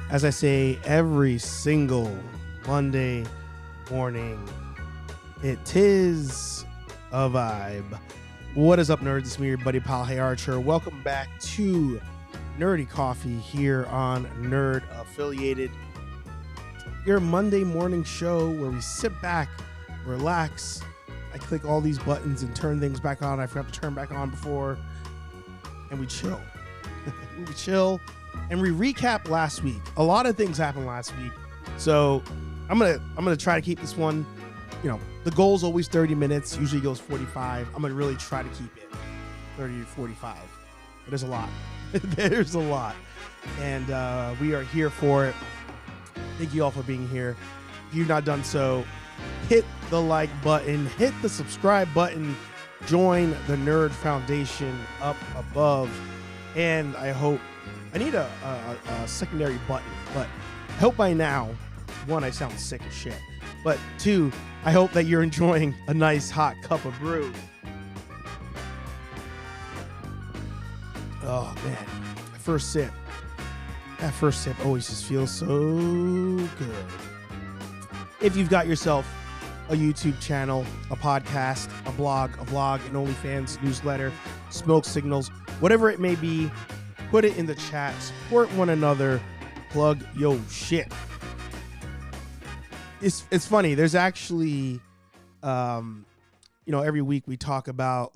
As I say every single Monday morning, it is a vibe. What is up, nerds? It's me, your buddy pal, Hey Archer. Welcome back to Nerdy Coffee here on Nerd Affiliated, your Monday morning show where we sit back, relax. I click all these buttons and turn things back on. I forgot to turn back on before, and we chill. We chill and we recap last week. A lot of things happened last week, so I'm gonna try to keep this one. You know, the goal is always 30 minutes. Usually goes 45. I'm gonna really try to keep it 30 to 45. But there's a lot. There's a lot, and we are here for it. Thank you all for being here. If you've not done so, hit the like button, hit the subscribe button, join the Nerd Foundation up above, and I hope I need a secondary button, but I hope by now, one, I sound sick as shit, but two, I hope that you're enjoying a nice hot cup of brew. Oh man, that first sip always just feels so good. If you've got yourself a YouTube channel, a podcast, a blog, a vlog, an OnlyFans newsletter, smoke signals, whatever it may be, put it in the chat, support one another, plug yo shit. It's funny, there's actually, every week we talk about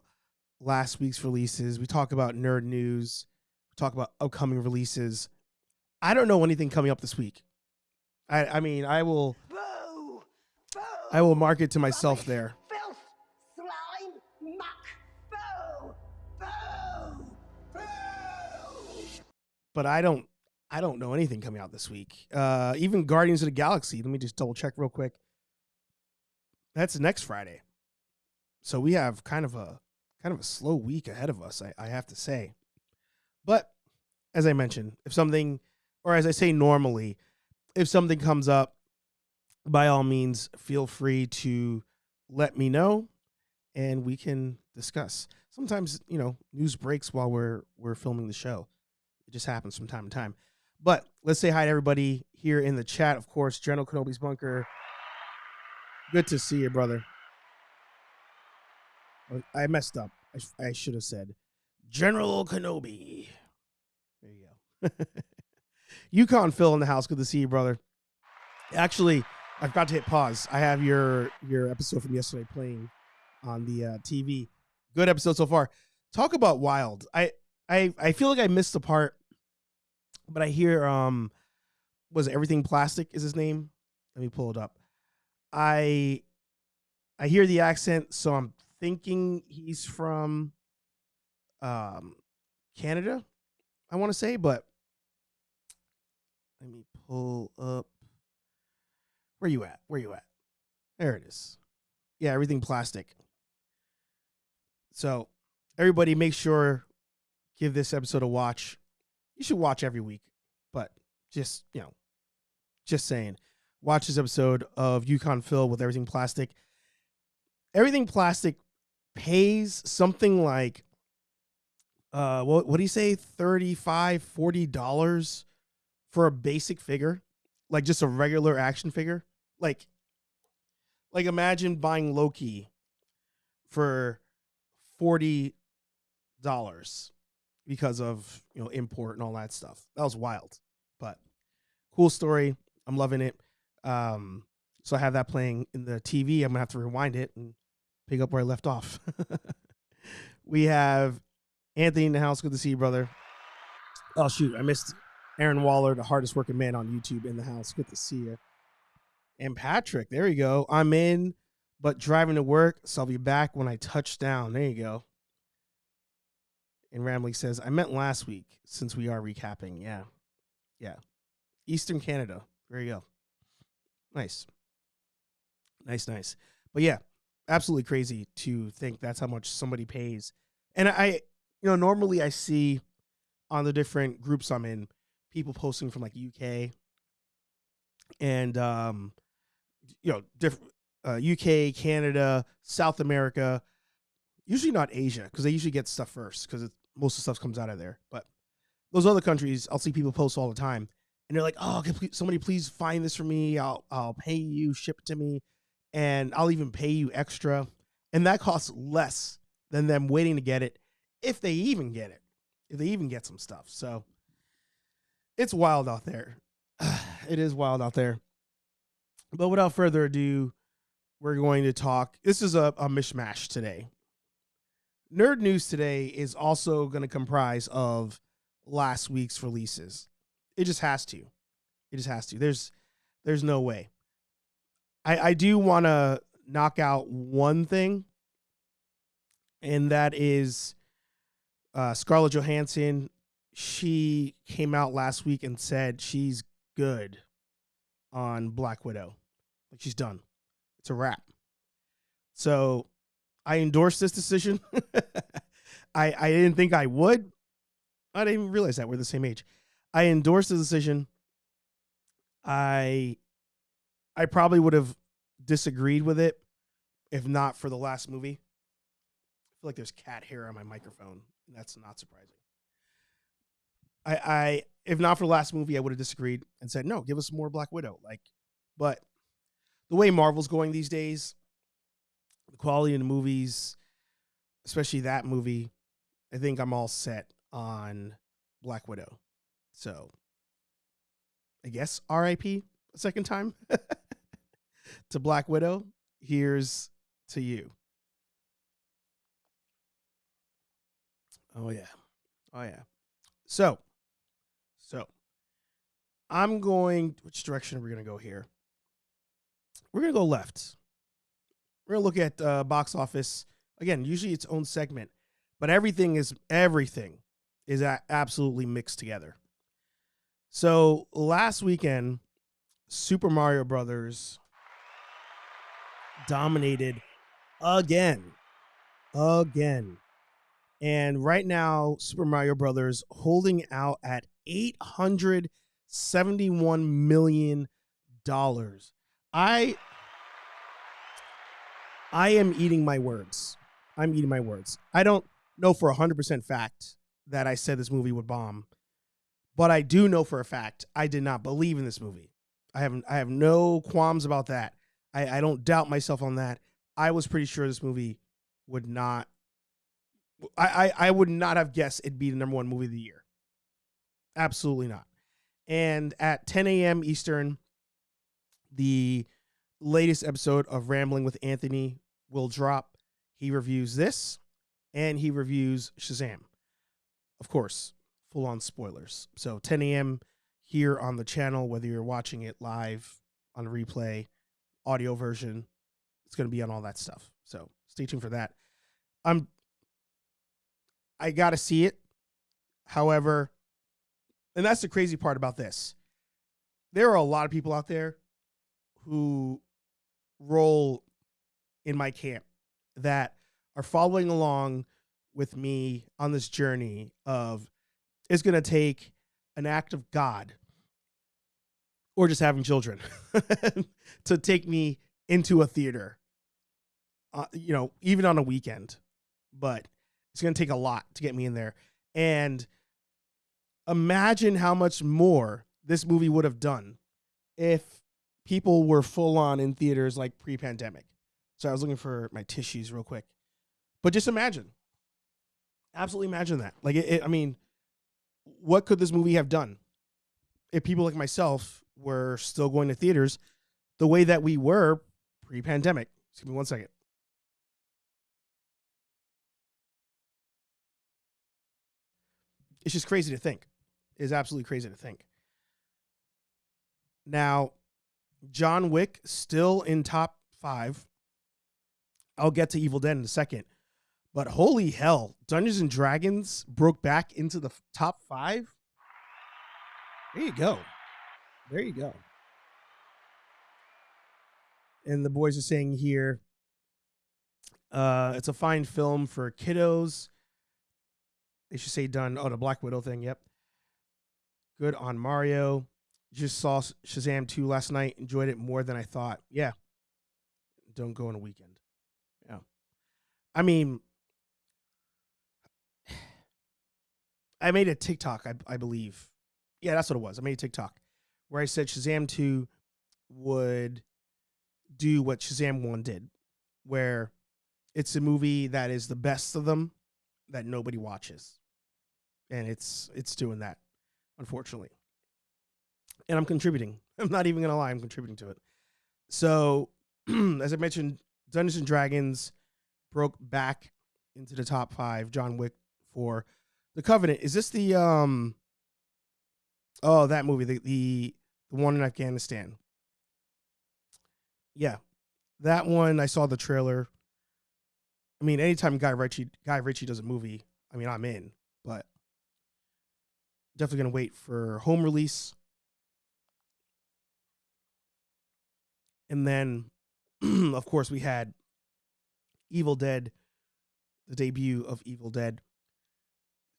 last week's releases, we talk about nerd news, we talk about upcoming releases. I don't know anything coming up this week. I mean, I will mark it to myself there. Filth, slime, muck, boo, boo, boo. But I don't know anything coming out this week. Even Guardians of the Galaxy. Let me just double check real quick. That's next Friday. So we have kind of a slow week ahead of us, I have to say. But as I mentioned, if something, or as I say normally, if something comes up, by all means, feel free to let me know and we can discuss. Sometimes, news breaks while we're filming the show. It just happens from time to time. But let's say hi to everybody here in the chat. Of course, General Kenobi's Bunker. Good to see you, brother. I messed up. I should have said General Kenobi. There you go. Yukon Phil in the house. Good to see you, brother. Actually, I forgot to hit pause. I have your episode from yesterday playing on the TV. Good episode so far. Talk about wild. I feel like I missed the part, but I hear was Everything Plastic is his name? Let me pull it up. I hear the accent, so I'm thinking he's from Canada, I want to say, but let me pull up. Where you at? There it is. Yeah, Everything Plastic. So everybody make sure, give this episode a watch. You should watch every week, but just saying, watch this episode of Yukon Phil with Everything Plastic. Everything Plastic pays something like, what do you say? $35, $40 for a basic figure, like just a regular action figure. Like imagine buying Loki for $40 because of, import and all that stuff. That was wild, but cool story. I'm loving it. So I have that playing in the TV. I'm gonna have to rewind it and pick up where I left off. We have Anthony in the house. Good to see you, brother. Oh shoot, I missed Aaron Waller, the hardest working man on YouTube, in the house. Good to see you. And Patrick, there you go. I'm in, but driving to work, so I'll be back when I touch down. There you go. And Ramley says, I meant last week, since we are recapping. Yeah. Eastern Canada. There you go. Nice. But yeah, absolutely crazy to think that's how much somebody pays. And I normally I see on the different groups I'm in, people posting from like UK and, different UK, Canada, South America, usually not Asia, because they usually get stuff first because most of the stuff comes out of there. But those other countries, I'll see people post all the time. and they're like, "Oh, can somebody please find this for me? I'll pay you, ship it to me, and I'll even pay you extra." And that costs less than them waiting to get it, if they even get it, if they even get some stuff. So it's wild out there. It is wild out there. But without further ado, we're going to talk. This is a mishmash today. Nerd news today is also going to comprise of last week's releases. It just has to. It just has to. There's no way. I do want to knock out one thing, and that is Scarlett Johansson. She came out last week and said she's good on Black Widow. Like, she's done. It's a wrap. So I endorse this decision. I didn't think I would. I didn't even realize that we're the same age. I endorsed the decision. I probably would have disagreed with it if not for the last movie. I feel like there's cat hair on my microphone, and that's not surprising. I if not for the last movie, I would have disagreed and said, no, give us more Black Widow. But the way Marvel's going these days, the quality of the movies, especially that movie, I think I'm all set on Black Widow. So I guess RIP a second time to Black Widow. Here's to you. Oh yeah. Oh yeah. So I'm going, which direction are we going to go here? We're going to go left. We're going to look at box office. Again, usually its own segment, but everything is absolutely mixed together. So last weekend, Super Mario Brothers dominated again. And right now, Super Mario Brothers holding out at $871 million. I am eating my words. I don't know for 100% fact that I said this movie would bomb, but I do know for a fact I did not believe in this movie. I have no qualms about that. I don't doubt myself on that. I was pretty sure this movie would not. I would not have guessed it'd be the number one movie of the year. Absolutely not. And at 10 a.m. Eastern, the latest episode of Rambling with Anthony will drop. He reviews this, and he reviews Shazam. Of course, full-on spoilers. So 10 a.m. here on the channel, whether you're watching it live, on replay, audio version, it's going to be on all that stuff. So stay tuned for that. I got to see it. However, and that's the crazy part about this. There are a lot of people out there who roll in my camp that are following along with me on this journey of it's going to take an act of God or just having children to take me into a theater, even on a weekend. But it's going to take a lot to get me in there. And imagine how much more this movie would have done if people were full on in theaters like pre-pandemic. So I was looking for my tissues real quick. But just imagine. Absolutely imagine that. I mean, what could this movie have done if people like myself were still going to theaters the way that we were pre-pandemic? Just give me 1 second. It's just crazy to think. It is absolutely crazy to think. Now, John Wick still in top 5. I'll get to Evil Dead in a second. But holy hell, Dungeons and Dragons broke back into the top 5? There you go. And the boys are saying here, it's a fine film for kiddos. They should say done. Oh, the Black Widow thing. Yep. Good on Mario. Just saw Shazam 2 last night. Enjoyed it more than I thought. Yeah. Don't go on a weekend. Yeah. I mean, I made a TikTok, I believe. Yeah, that's what it was. I made a TikTok. where I said Shazam 2 would do what Shazam 1 did, where it's a movie that is the best of them that nobody watches. And it's doing that, unfortunately. And I'm contributing. I'm not even going to lie, I'm contributing to it. So, as I mentioned, Dungeons and Dragons broke back into the top 5. John Wick 4. The Covenant. Is this the that movie, the one in Afghanistan? Yeah. That one, I saw the trailer. I mean, anytime Guy Ritchie does a movie, I mean, I'm in, but definitely going to wait for home release. And then, of course, we had Evil Dead, the debut of Evil Dead.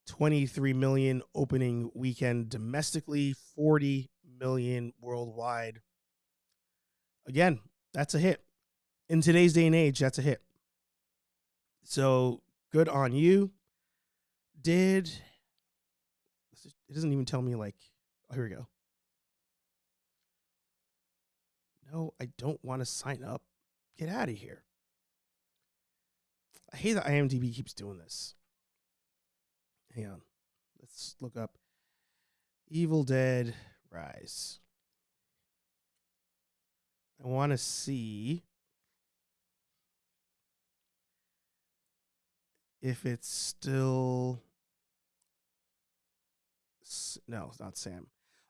23 million opening weekend domestically, 40 million worldwide. Again, that's a hit. In today's day and age, that's a hit. So good on you. It doesn't even tell me like, oh, here we go. No, I don't want to sign up. Get out of here. I hate that IMDb keeps doing this. Hang on. Let's look up Evil Dead Rise. I want to see if it's still... No, it's not Sam.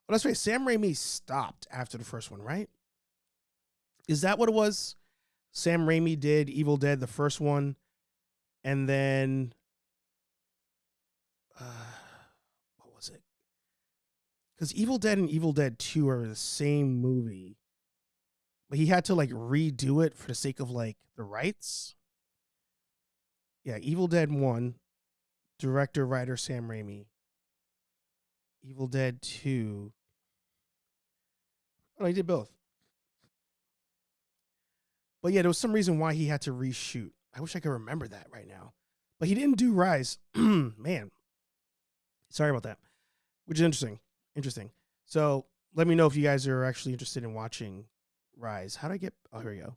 Oh, that's right. Sam Raimi stopped after the first one, right? Is that what it was? Sam Raimi did Evil Dead, the first one, and then... what was it? Because Evil Dead and Evil Dead 2 are the same movie, but he had to like redo it for the sake of like the rights. Yeah, Evil Dead 1, director, writer Sam Raimi. Evil Dead 2. Oh, he did both. But yeah, there was some reason why he had to reshoot. I wish I could remember that right now. But he didn't do Rise. Man. Sorry about that. Which is interesting. Interesting. So let me know if you guys are actually interested in watching Rise. How do I get... Oh, here we go.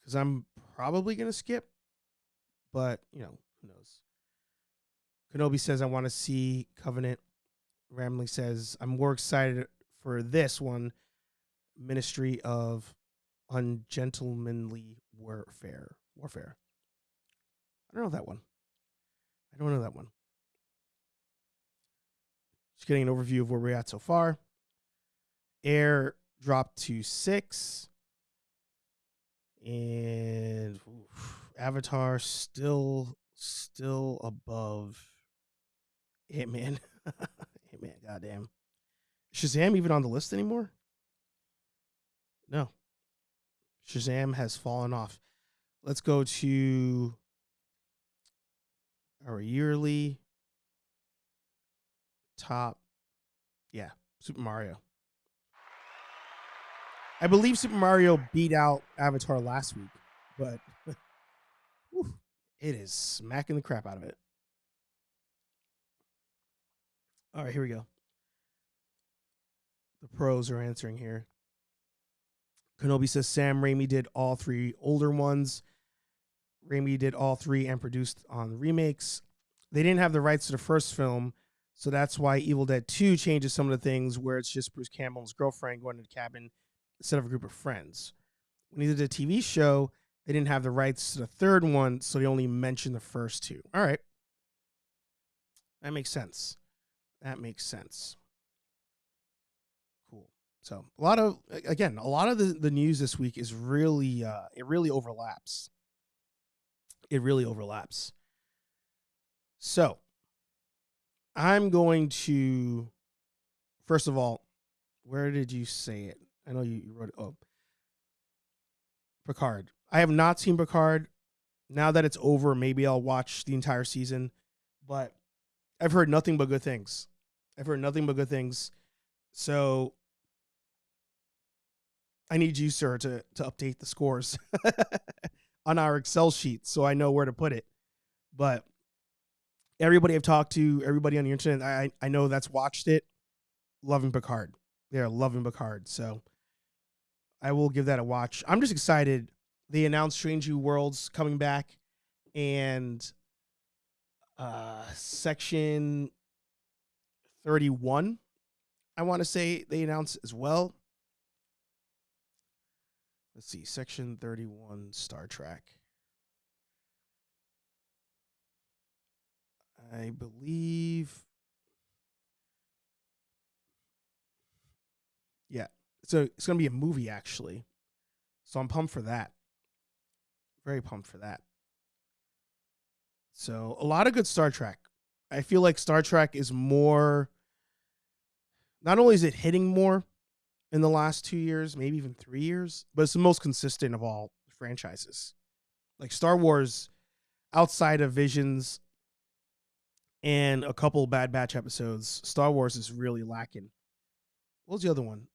Because I'm probably going to skip. But, you know, who knows? Kenobi says, I want to see Covenant. Ramley says, I'm more excited for this one. Ministry of Ungentlemanly Warfare. I don't know that one. Just getting an overview of where we're at so far. Air dropped to 6. And Avatar still above Hitman. Hitman, goddamn. Shazam even on the list anymore? No. Shazam has fallen off. Let's go to our yearly top. Yeah, Super Mario. I believe Super Mario beat out Avatar last week, but whew, it is smacking the crap out of it. All right, here we go. The pros are answering here. Kenobi says Sam Raimi did all 3 older ones. Raimi did all 3 and produced on the remakes. They didn't have the rights to the first film, so that's why Evil Dead 2 changes some of the things where it's just Bruce Campbell and his girlfriend going to the cabin instead of a group of friends. When he did the TV show, they didn't have the rights to the third one, so they only mentioned the first 2. All right. That makes sense. Cool. So a lot of the news this week is really, it really overlaps. So I'm going to, first of all, where did you say it? I know you wrote it. Oh, Picard. I have not seen Picard. Now that it's over, maybe I'll watch the entire season, but I've heard nothing but good things. So I need you, sir, to update the scores on our Excel sheet so I know where to put it. But Everybody I've talked to, everybody on the internet, I know that's watched it, loving Picard. They're loving Picard. So I will give that a watch. I'm just excited. They announced Strange New Worlds coming back, and Section 31, I want to say they announced as well. Let's see, Section 31 Star Trek. I believe. Yeah. So it's going to be a movie, actually. So I'm pumped for that. Very pumped for that. So a lot of good Star Trek. I feel like Star Trek is more, not only is it hitting more in the last 2 years, maybe even 3 years, but it's the most consistent of all franchises. Like Star Wars, outside of Visions and a couple Bad Batch episodes, Star Wars is really lacking. What was the other one?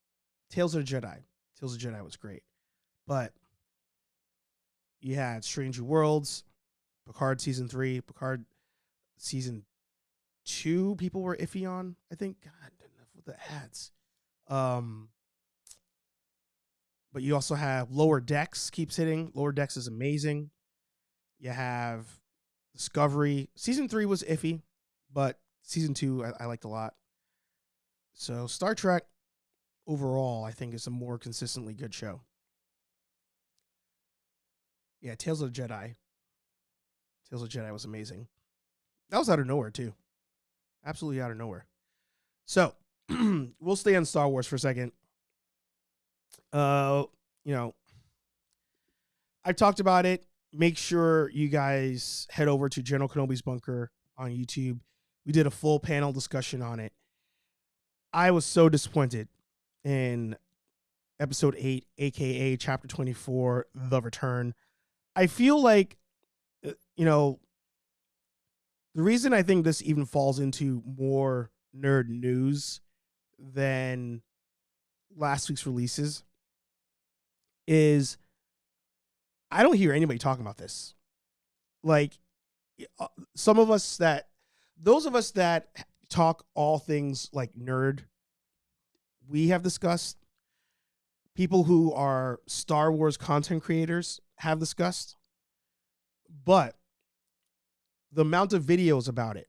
Tales of the Jedi. Tales of the Jedi was great. But you had Strange New Worlds, Picard Season 3, Picard Season 2, people were iffy on, I think. God, enough with the ads. But you also have Lower Decks keeps hitting. Lower Decks is amazing. You have Discovery. Season 3 was iffy, but Season 2 I liked a lot. So Star Trek overall, I think, is a more consistently good show. Yeah, Tales of the Jedi. Tales of the Jedi was amazing. That was out of nowhere, too. Absolutely out of nowhere. So, we'll stay on Star Wars for a second. You know, I've talked about it. Make sure you guys head over to General Kenobi's Bunker on YouTube. We did a full panel discussion on it. I was so disappointed in episode 8, aka chapter 24, The Return. I feel like, the reason I think this even falls into more nerd news than last week's releases is I don't hear anybody talking about this. Like, those of us that talk all things like nerd, we have discussed. People who are Star Wars content creators have discussed. But the amount of videos about it,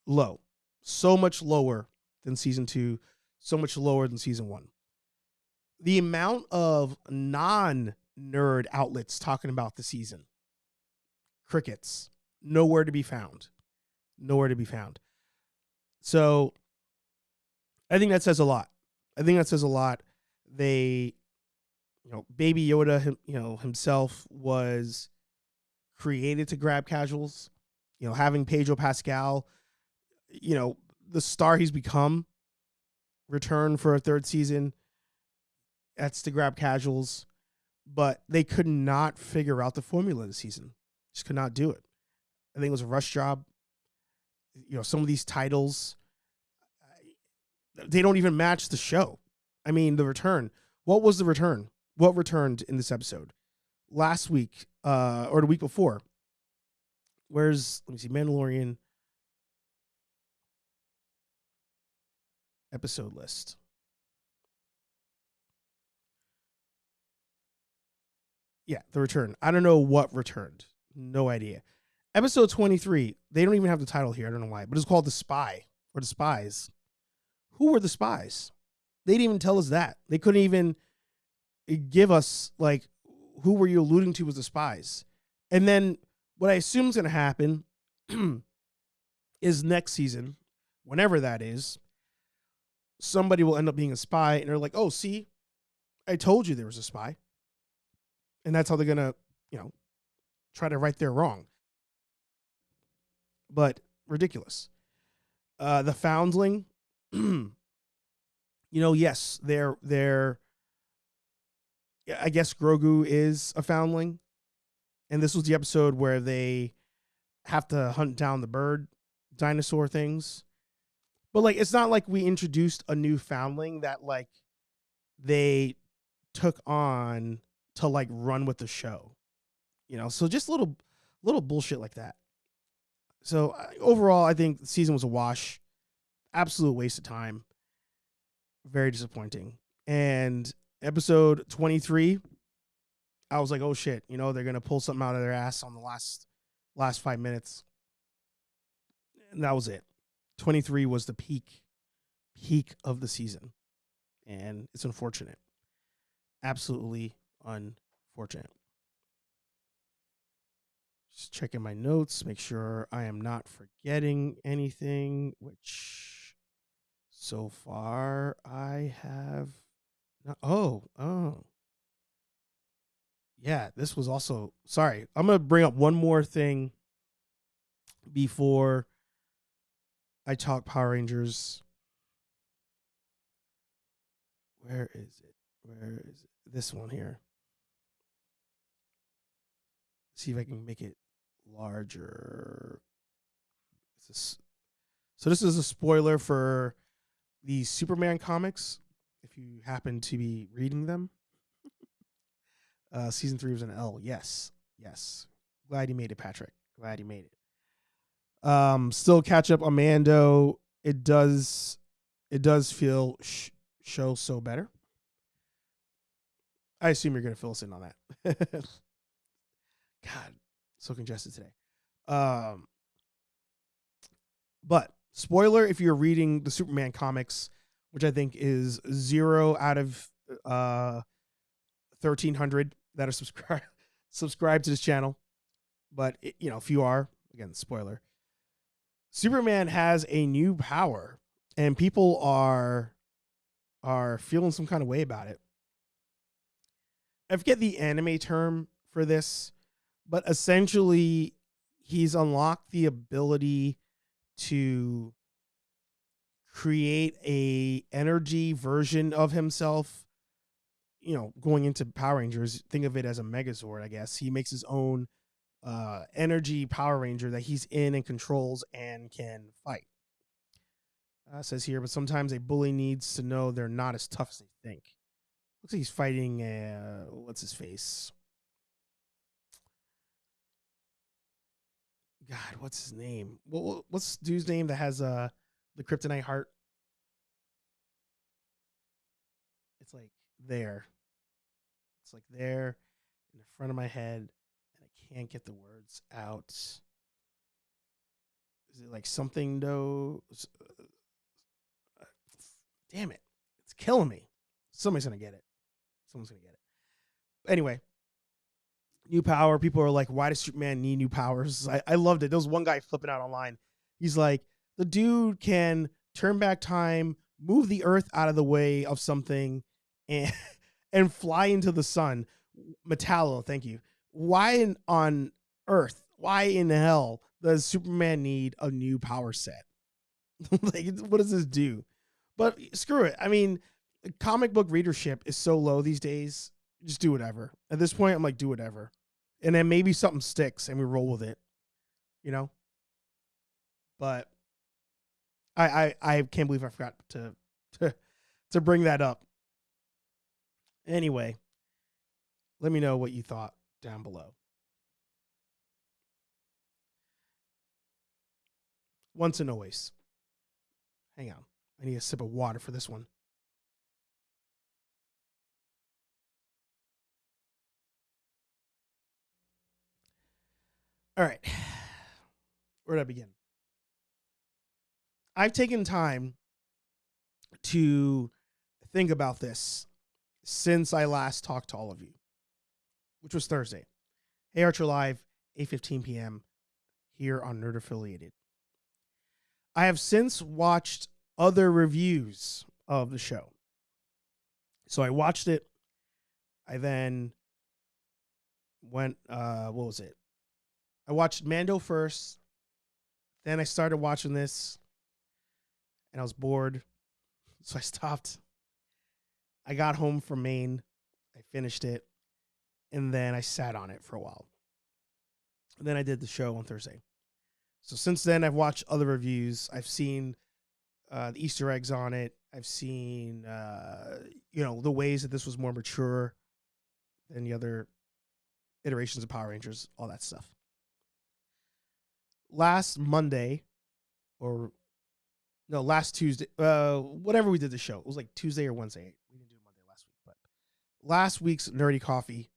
low. So much lower than season 2, so much lower than season 1. The amount of non-nerd outlets talking about the season, crickets, nowhere to be found. Nowhere to be found. So I think that says a lot. They, Baby Yoda, himself was created to grab casuals. Having Pedro Pascal, the star he's become, return for a third season. That's to grab casuals, but they could not figure out the formula this season. Just could not do it. I think it was a rush job. Some of these titles, they don't even match the show. I mean, The Return. What was The Return? What returned in this episode? Last week, or the week before. Let me see, Mandalorian episode list. Yeah, The Return. I don't know what returned. No idea. Episode 23. They don't even have the title here. I don't know why, but it's called The Spy or The Spies. Who were the spies? They didn't even tell us that. They couldn't even give us, like, who were you alluding to as the spies? And then what I assume is going to happen is next season, whenever that is, somebody will end up being a spy, and they're like, oh, see, I told you there was a spy. And that's how they're going to, try to right their wrong. But ridiculous. The Foundling, yes, they're I guess Grogu is a foundling. And this was the episode where they have to hunt down the bird dinosaur things. But, like, it's not like we introduced a new foundling that, like, they took on to, like, run with the show. So just little bullshit like that. So overall, I think the season was a wash. Absolute waste of time. Very disappointing. And episode 23, I was like, oh shit, they're gonna pull something out of their ass on the last 5 minutes. And that was it. 23 was the peak of the season. And it's unfortunate. Absolutely unfortunate. Just checking my notes, make sure I am not forgetting anything, which so far I have not. Oh. Yeah, this was also, sorry. I'm going to bring up one more thing before I talk Power Rangers. Where is it? This one here. See if I can make it larger. So this is a spoiler for the Superman comics, if you happen to be reading them. Season 3 was an L. Yes. Glad you made it, Patrick. Glad you made it. Still catch up on Mando. It does feel show so better. I assume you're gonna fill us in on that. God, so congested today. But spoiler, if you're reading the Superman comics, which I think is 0 out of 1,300 that are subscribed to this channel. But if you are, again, spoiler. Superman has a new power, and people are feeling some kind of way about it. I forget the anime term for this, but essentially he's unlocked the ability to create a energy version of himself. Going into Power Rangers, think of it as a Megazord, I guess. He makes his own energy Power Ranger that he's in and controls and can fight. Says here, but sometimes a bully needs to know they're not as tough as they think. Looks like he's fighting, what's his face? God, what's his name? What's the dude's name that has the kryptonite heart? It's like there. It's like there in the front of my head, and I can't get the words out. Is it like something though? Damn it. It's killing me. Somebody's going to get it. Anyway, new power. People are like, why does Superman need new powers? I loved it. There was one guy flipping out online. He's like, the dude can turn back time, move the earth out of the way of something, and fly into the sun. Metallo, thank you. Why on earth, why in hell does Superman need a new power set? Like, what does this do? But screw it. I mean, comic book readership is so low these days. Just do whatever. At this point, I'm like, do whatever. And then maybe something sticks and we roll with it. But I can't believe I forgot to bring that up. Anyway, let me know what you thought down below. Once and always. Hang on. I need a sip of water for this one. All right. Where did I begin? I've taken time to think about this since I last talked to all of you, which was Thursday. Hey Archer Live, 8:15 p.m. here on Nerd Affiliated. I have since watched other reviews of the show. So I watched it. I then went, what was it? I watched Mando first. Then I started watching this. And I was bored. So I stopped. I got home from Maine. I finished it. And then I sat on it for a while. And then I did the show on Thursday. So since then, I've watched other reviews. I've seen the Easter eggs on it. I've seen, the ways that this was more mature than the other iterations of Power Rangers, all that stuff. last Monday, or no, last Tuesday, whatever we did the show. It was like Tuesday or Wednesday. We didn't do Monday last week, but last week's Nerdy Coffee,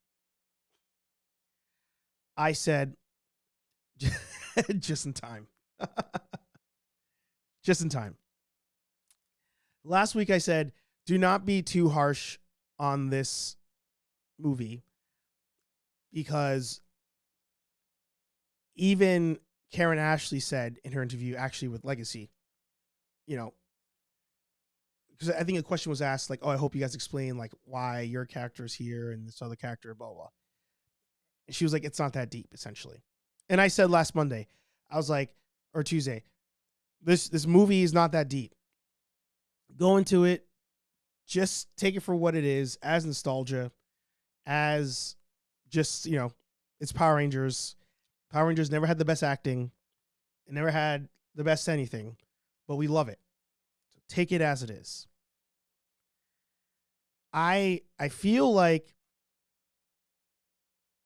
I said, just in time. Just in time. Last week I said, do not be too harsh on this movie, because even Karen Ashley said in her interview, actually with Legacy, you know, because I think a question was asked, like, oh, I hope you guys explain, like, why your character is here and this other character, blah, blah. And she was like, it's not that deep, essentially. And I said last Monday, I was like, or Tuesday, this movie is not that deep. Go into it, just take it for what it is, as nostalgia, as just, you know, it's Power Rangers. Power Rangers never had the best acting. It never had the best anything, but we love it. So take it as it is. I feel like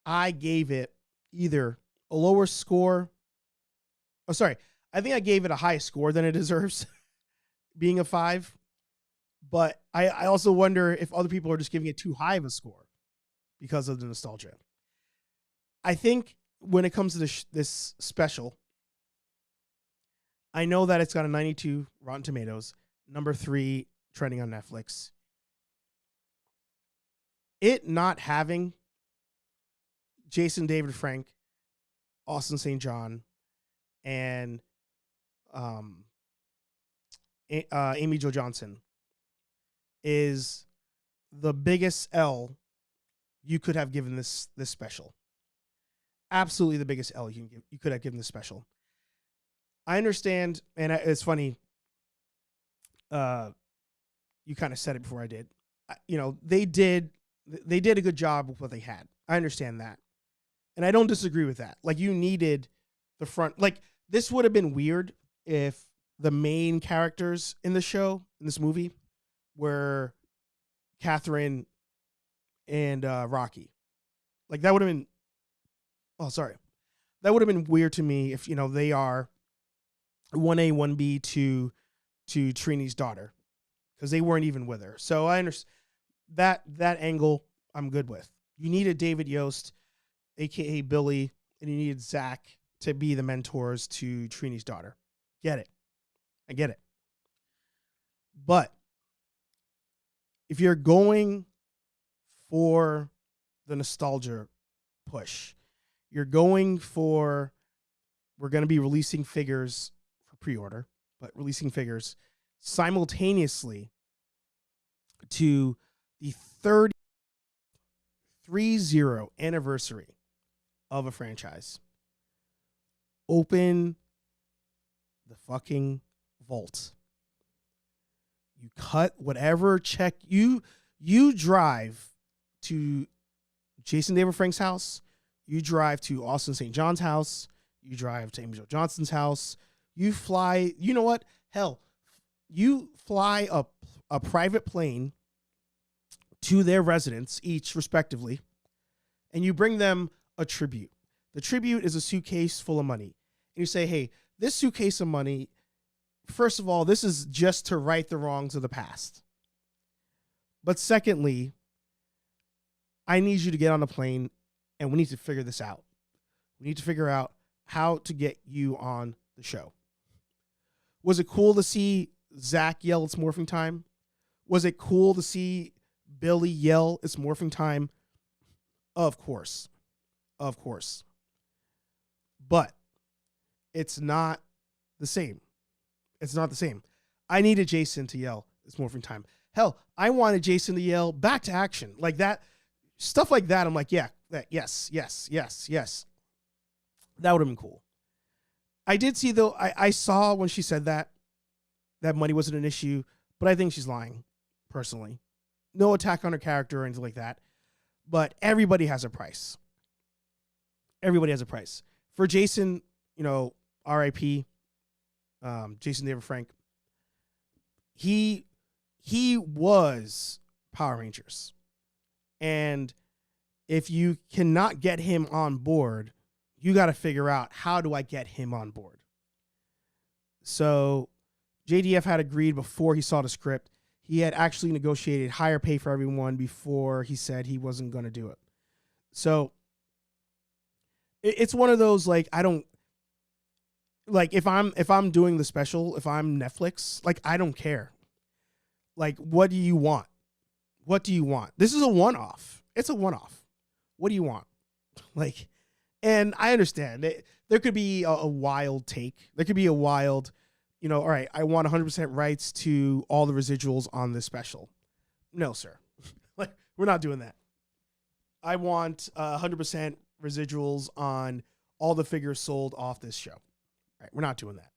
I gave it either a lower score. Oh, sorry. I think I gave it a higher score than it deserves, being a 5. But I also wonder if other people are just giving it too high of a score because of the nostalgia. I think when it comes to this special, I know that it's got a 92 Rotten Tomatoes, number 3 trending on Netflix. It not having Jason David Frank, Austin St. John, and Amy Jo Johnson is the biggest L you could have given this special. Absolutely the biggest L you could have given this special. I understand, and it's funny. You kind of said it before I did. You know, they did a good job with what they had. I understand that, and I don't disagree with that. Like, you needed the front. Like, this would have been weird if the main characters in the show, in this movie, were Catherine and Rocky. Like, that would have been. Oh, sorry. That would have been weird to me if, you know, they are 1A, 1B to Trini's daughter, because they weren't even with her. So I understand that angle I'm good with. You needed David Yost, a.k.a. Billy, and you needed Zach to be the mentors to Trini's daughter. Get it. I get it. But if you're going for the nostalgia push, you're going for, we're going to be releasing figures for pre-order, but releasing figures simultaneously to the 30 anniversary of a franchise. Open the fucking vault. You cut whatever check you drive to Jason David Frank's house. You drive to Austin St. John's house. You drive to Amy Jo Johnson's house. You fly, you know what? Hell, you fly a private plane to their residence, each respectively, and you bring them a tribute. The tribute is a suitcase full of money. And you say, hey, this suitcase of money, first of all, this is just to right the wrongs of the past. But secondly, I need you to get on a plane, and we need to figure this out. We need to figure out how to get you on the show. Was it cool to see Zach yell it's morphing time? Was it cool to see Billy yell it's morphing time? Of course. Of course. But it's not the same. It's not the same. I needed Jason to yell it's morphing time. Hell, I wanted Jason to yell back to action. Like that. Stuff like that. I'm like, yeah, yes. That would have been cool. I did see, though, I saw when she said that money wasn't an issue, but I think she's lying, personally. No attack on her character or anything like that. But everybody has a price. Everybody has a price. For Jason, you know, R.I.P., Jason David Frank, he was Power Rangers. And if you cannot get him on board, you got to figure out, how do I get him on board? So JDF had agreed before he saw the script. He had actually negotiated higher pay for everyone before he said he wasn't going to do it. So it's one of those, like, I don't, like, if I'm doing the special, if I'm Netflix, like, I don't care. Like, what do you want? What do you want? This is a one-off. It's a one-off. What do you want? Like, and I understand there could be a wild take. There could be a wild, all right, I want 100% rights to all the residuals on this special. No, sir. Like, we're not doing that. I want 100% residuals on all the figures sold off this show. All right, we're not doing that.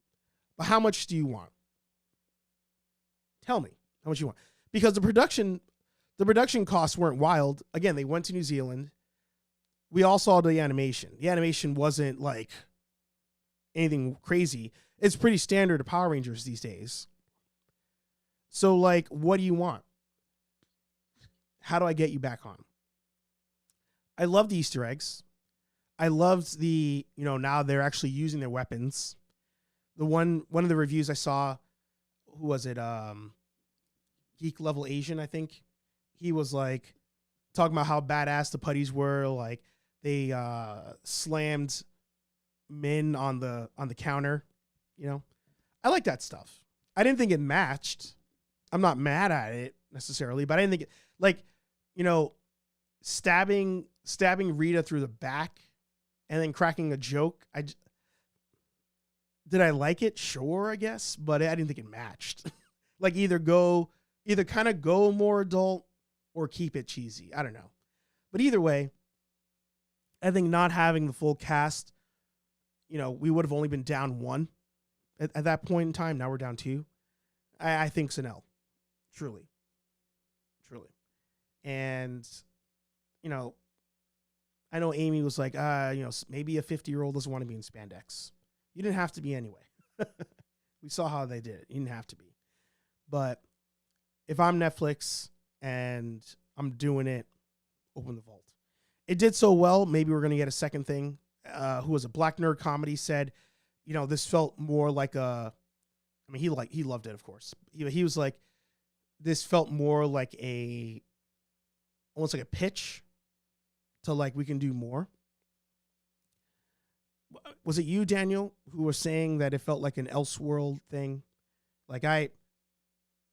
But how much do you want? Tell me how much you want. Because the production costs weren't wild. Again, they went to New Zealand. We all saw the animation. The animation wasn't like anything crazy. It's pretty standard to Power Rangers these days. So, like, what do you want? How do I get you back on? I love the Easter eggs. I loved the, now they're actually using their weapons. The one of the reviews I saw, who was it? Geek Level Asian, I think. He was like talking about how badass the putties were. Like, they slammed Min on the counter. I like that stuff. I didn't think it matched. I'm not mad at it necessarily, but I didn't think it, like, stabbing Rita through the back and then cracking a joke. Did I like it? Sure, I guess, but I didn't think it matched. Like, either kind of go more adult or keep it cheesy. I don't know. But either way, I think not having the full cast, we would have only been down one at that point in time. Now we're down two. I think it's an L. Truly. And, I know Amy was like, maybe a 50-year-old doesn't want to be in spandex. You didn't have to be anyway. We saw how they did it. You didn't have to be. But if I'm Netflix and I'm doing it, open the vault. It did so well, maybe we're going to get a second thing. Who was a Black Nerd Comedy said, this felt more like he loved it, of course. He was like, this felt more like almost like a pitch to, like, we can do more. Was it you, Daniel, who was saying that it felt like an Elseworld thing? Like,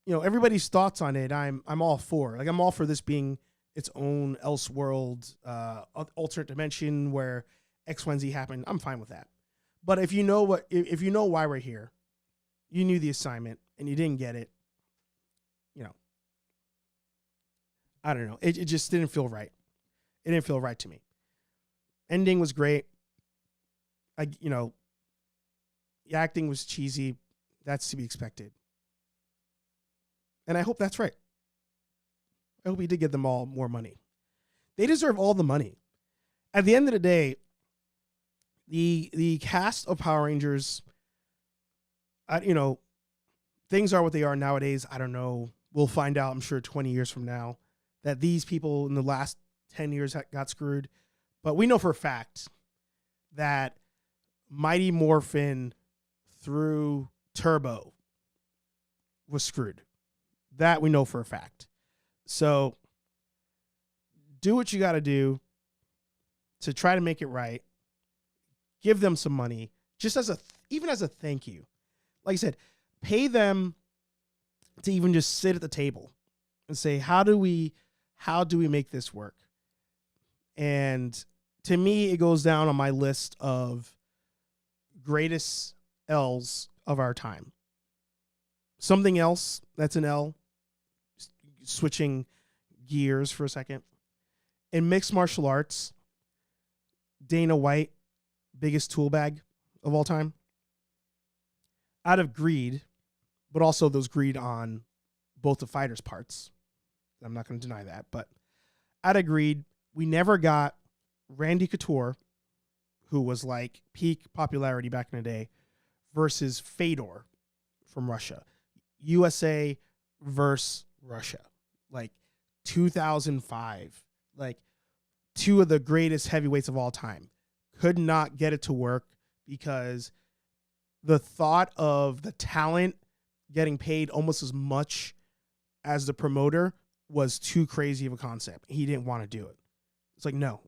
everybody's thoughts on it, I'm all for. Like, I'm all for this being its own Elseworld, alternate dimension where X, Y, and Z happened. I'm fine with that. But if you know why we're here, you knew the assignment and you didn't get it, I don't know. It just didn't feel right. It didn't feel right to me. Ending was great. The acting was cheesy. That's to be expected. And I hope that's right. I hope he did get them all more money. They deserve all the money. At the end of the day, the cast of Power Rangers, things are what they are nowadays. I don't know. We'll find out, I'm sure, 20 years from now, that these people in the last 10 years got screwed. But we know for a fact that Mighty Morphin through Turbo was screwed. That we know for a fact. So do what you got to do to try to make it right. Give them some money, just even as a thank you. Like I said, pay them to even just sit at the table and say, how do we make this work? And to me, it goes down on my list of greatest L's of our time. Something else that's an L, switching gears for a second. In mixed martial arts, Dana White, biggest tool bag of all time. Out of greed, but also those greed on both the fighters' parts. I'm not going to deny that, but out of greed, we never got Randy Couture, who was like peak popularity back in the day, versus Fedor from Russia. USA versus Russia. Like 2005. Like two of the greatest heavyweights of all time. could not get it to work because the thought of the talent getting paid almost as much as the promoter was too crazy of a concept. He didn't want to do it. It's like, no,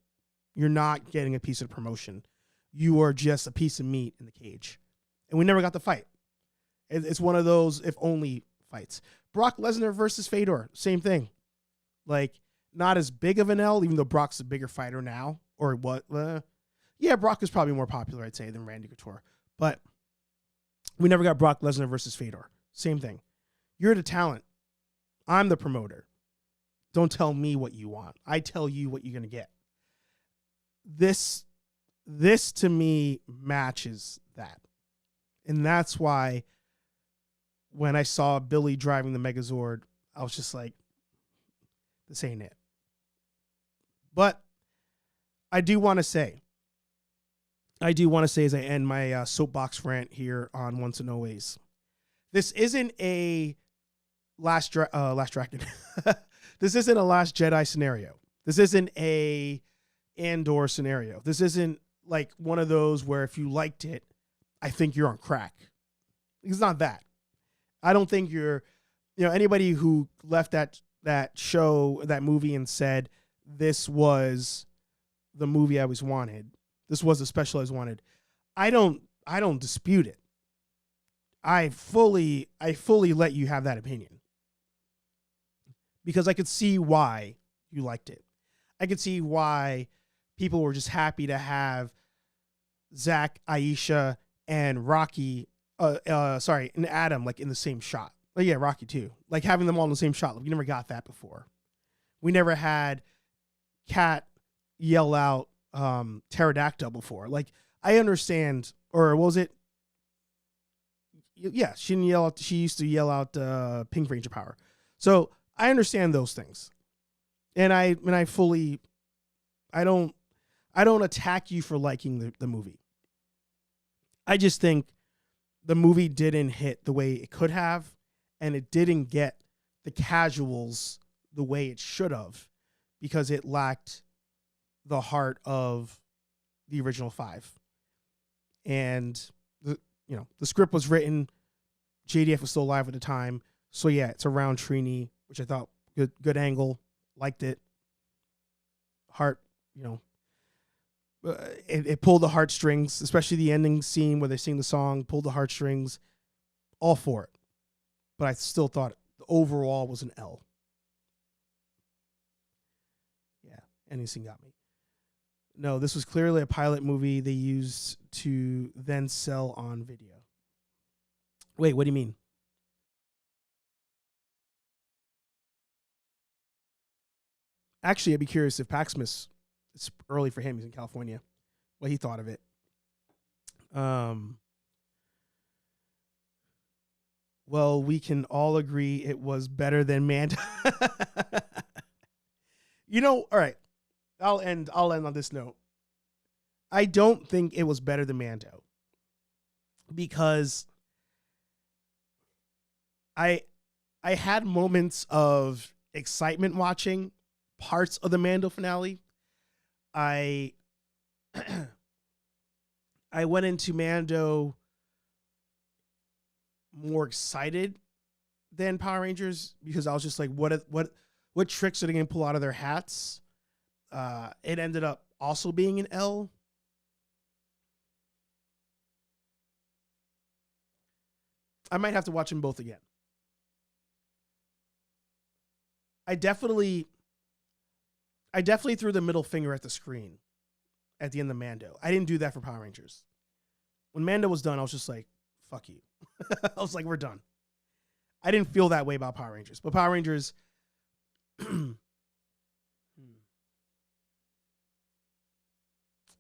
you're not getting a piece of promotion. You are just a piece of meat in the cage. And we never got the fight. It's one of those if only fights. Brock Lesnar versus Fedor, same thing. Like, not as big of an L, even though Brock's a bigger fighter now. Or what? Yeah, Brock is probably more popular, I'd say, than Randy Couture. But we never got Brock Lesnar versus Fedor. Same thing. You're the talent. I'm the promoter. Don't tell me what you want. I tell you what you're going to get. This to me matches that. And that's why when I saw Billy driving the Megazord, I was just like, this ain't it. But I do want to say as I end my soapbox rant here on Once and Always, this isn't a Last Dragon. This isn't a Last Jedi scenario. This isn't a Andor scenario. This isn't like one of those where if you liked it, I think you're on crack. It's not that. I don't think anybody who left that show, that movie, and said this was the movie I always wanted. This was the special I always wanted. I don't dispute it. I fully let you have that opinion. Because I could see why you liked it. I could see why people were just happy to have Zach, Aisha, and Rocky, and Adam, like, in the same shot. Like, yeah, Rocky too. Like, having them all in the same shot. Like, we never got that before. We never had Kat yell out pterodactyl before. Like, I understand, or what was it? Yeah, she didn't yell out. She used to yell out Pink Ranger power. So I understand those things, and I don't attack you for liking the movie. I just think the movie didn't hit the way it could have, and it didn't get the casuals the way it should have, because it lacked the heart of the original 5. And the script was written. JDF was still alive at the time, so yeah, it's around Trini, which I thought good angle, liked it. Heart, it pulled the heartstrings, especially the ending scene where they sing the song, pulled the heartstrings, all for it. But I still thought the overall was an L. Yeah, ending scene got me. No, this was clearly a pilot movie they used to then sell on video. Wait, what do you mean? Actually, I'd be curious if Paxmas, it's early for him, he's in California, what he thought of it. Well, we can all agree it was better than Mando. All right. I'll end on this note. I don't think it was better than Mando, because I had moments of excitement watching parts of the Mando finale. I went into Mando more excited than Power Rangers, because I was just like, what tricks are they going to pull out of their hats? It ended up also being an L. I might have to watch them both again. I definitely threw the middle finger at the screen at the end of Mando. I didn't do that for Power Rangers. When Mando was done, I was just like, fuck you. I was like, we're done. I didn't feel that way about Power Rangers. But Power Rangers...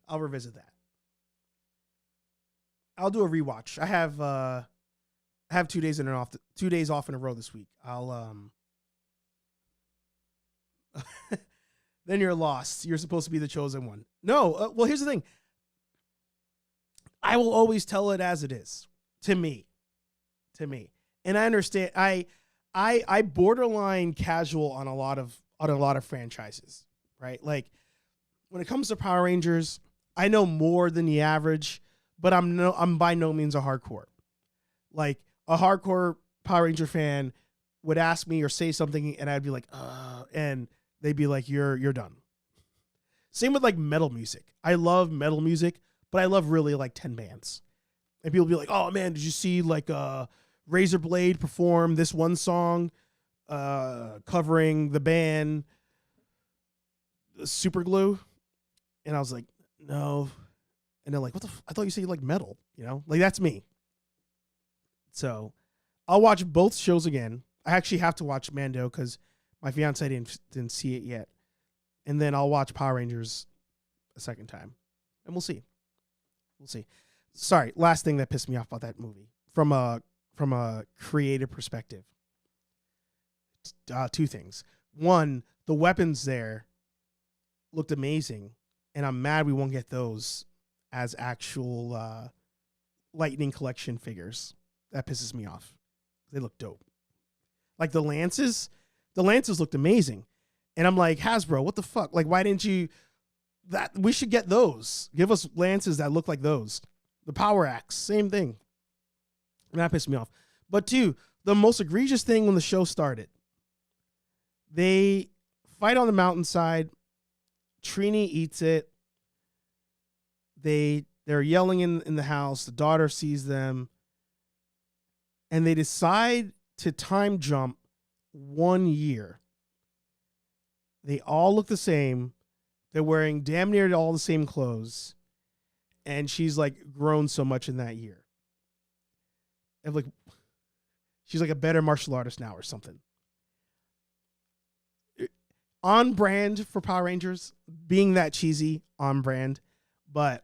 I'll revisit that. I'll do a rewatch. I have 2 days 2 days off in a row this week. I'll then you're lost. You're supposed to be the chosen one. No, well, here's the thing. I will always tell it as it is. To me. And I understand. I borderline casual on a lot of franchises, right? Like, when it comes to Power Rangers, I know more than the average, but I'm by no means a hardcore. Like a hardcore Power Ranger fan would ask me or say something and I'd be like, and they'd be like, you're done. Same with like metal music. I love metal music, but I love really like 10 bands. And people be like, oh man, did you see like Razor Blade perform this one song covering the band Super Glue? And I was like, no. And they're like, I thought you said you like metal, you know? Like that's me. So I'll watch both shows again. I actually have to watch Mando because my fiance didn't see it yet. And then I'll watch Power Rangers a second time. And we'll see. We'll see. Sorry, last thing that pissed me off about that movie from a creative perspective. Two things. One, the weapons there looked amazing, and I'm mad we won't get those as actual Lightning Collection figures. That pisses me off. They look dope. Like the lances looked amazing. And I'm like, Hasbro, what the fuck? Like, why didn't you... That we should get those. Give us lances that look like those. The Power Axe, same thing. And that pissed me off. But two, the most egregious thing when the show started, they fight on the mountainside. Trini eats it. They're yelling in the house. The daughter sees them. And they decide to time jump 1 year. They all look the same. They're wearing damn near all the same clothes. And she's like grown so much in that year. And like, she's like a better martial artist now or something. On brand for Power Rangers, being that cheesy, on brand. But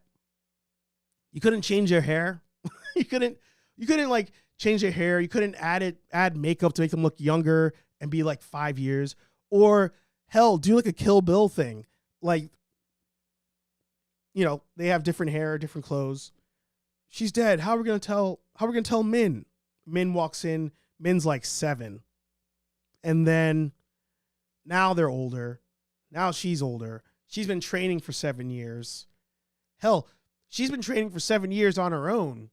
you couldn't change your hair. you couldn't like change your hair. You couldn't add makeup to make them look younger and be like 5 years. Or hell, do like a Kill Bill thing. Like, you know, they have different hair, different clothes. She's dead. How are we gonna tell Min? Min walks in. Min's like 7. And then now they're older. Now she's older. She's been training for 7 years. Hell, she's been training for 7 years on her own.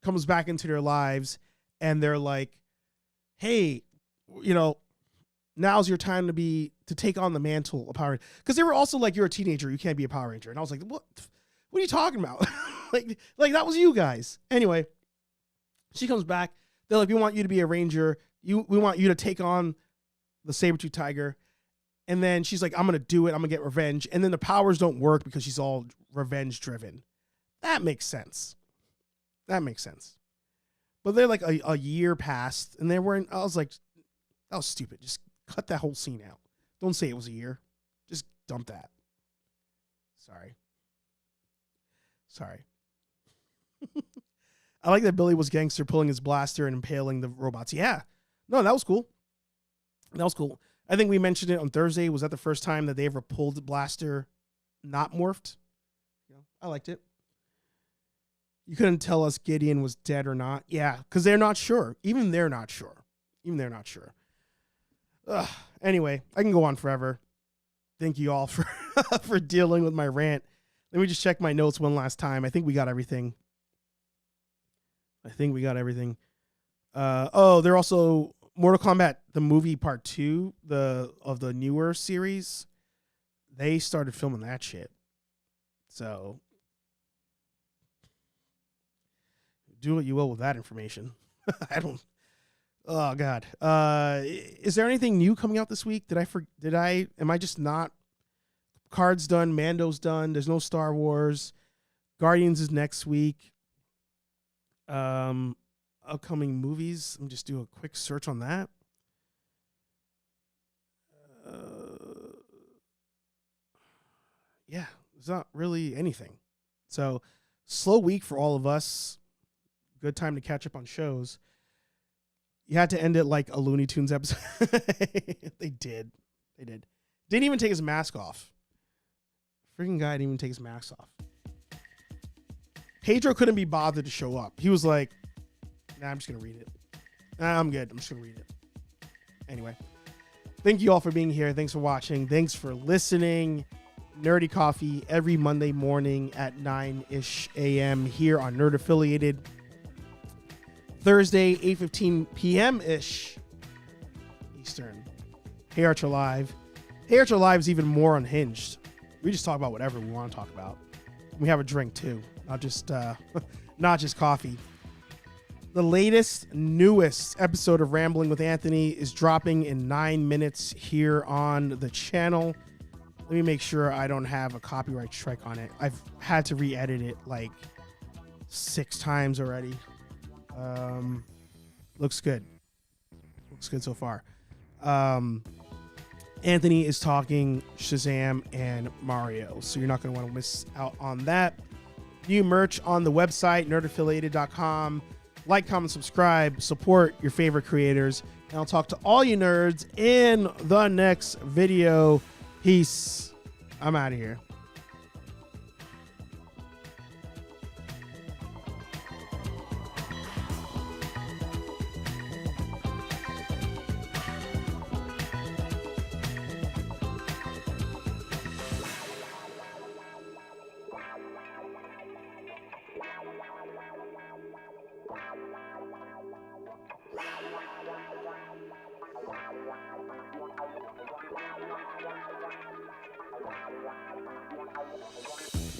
Comes back into their lives, and they're like, hey, you know, now's your time to take on the mantle of Power Ranger. Because they were also like, you're a teenager, you can't be a Power Ranger. And I was like, what are you talking about? like that was you guys. Anyway, she comes back. They're like, we want you to be a ranger. We want you to take on the saber-tooth tiger. And then she's like, I'm going to do it. I'm going to get revenge. And then the powers don't work because she's all revenge driven. That makes sense. But they're like a year passed and I was like, that was stupid. Just cut that whole scene out. Don't say it was a year. Just dump that. Sorry. I like that Billy was gangster pulling his blaster and impaling the robots. Yeah. No, that was cool. I think we mentioned it on Thursday. Was that the first time that they ever pulled the blaster not morphed? You know, I liked it. You couldn't tell us Gideon was dead or not. Yeah, because they're not sure. Even they're not sure. Ugh. Anyway, I can go on forever. Thank you all for for dealing with my rant. Let me just check my notes one last time. I think we got everything. They're also Mortal Kombat, the movie part 2, of the newer series. They started filming that shit. So do what you will with that information. Oh God. Is there anything new coming out this week? Am I just not? Card's done. Mando's done. There's no Star Wars. Guardians is next week. Upcoming movies. Let me just do a quick search on that. Yeah, there's not really anything. So slow week for all of us. Good time to catch up on shows. You had to end it like a Looney Tunes episode. They did. Didn't even take his mask off. Freaking guy didn't even take his mask off. Pedro couldn't be bothered to show up. He was like, nah, I'm just going to read it. Nah, I'm good. I'm just going to read it. Anyway, thank you all for being here. Thanks for watching. Thanks for listening. Nerdy Coffee every Monday morning at 9-ish a.m. here on Nerd Affiliated. Thursday, 8:15 p.m.-ish Eastern. Hey Archer Live. Hey Archer Live is even more unhinged. We just talk about whatever we want to talk about. We have a drink too, not just coffee. The latest, newest episode of Rambling with Anthony is dropping in 9 minutes here on the channel. Let me make sure I don't have a copyright strike on it. I've had to re-edit it like 6 times already. Looks good. Looks good so far. Anthony is talking Shazam and Mario, so you're not going to want to miss out on that. New merch on the website, nerdaffiliated.com. Like, comment, subscribe, support your favorite creators, and I'll talk to all you nerds in the next video. Peace. I'm out of here. Wow.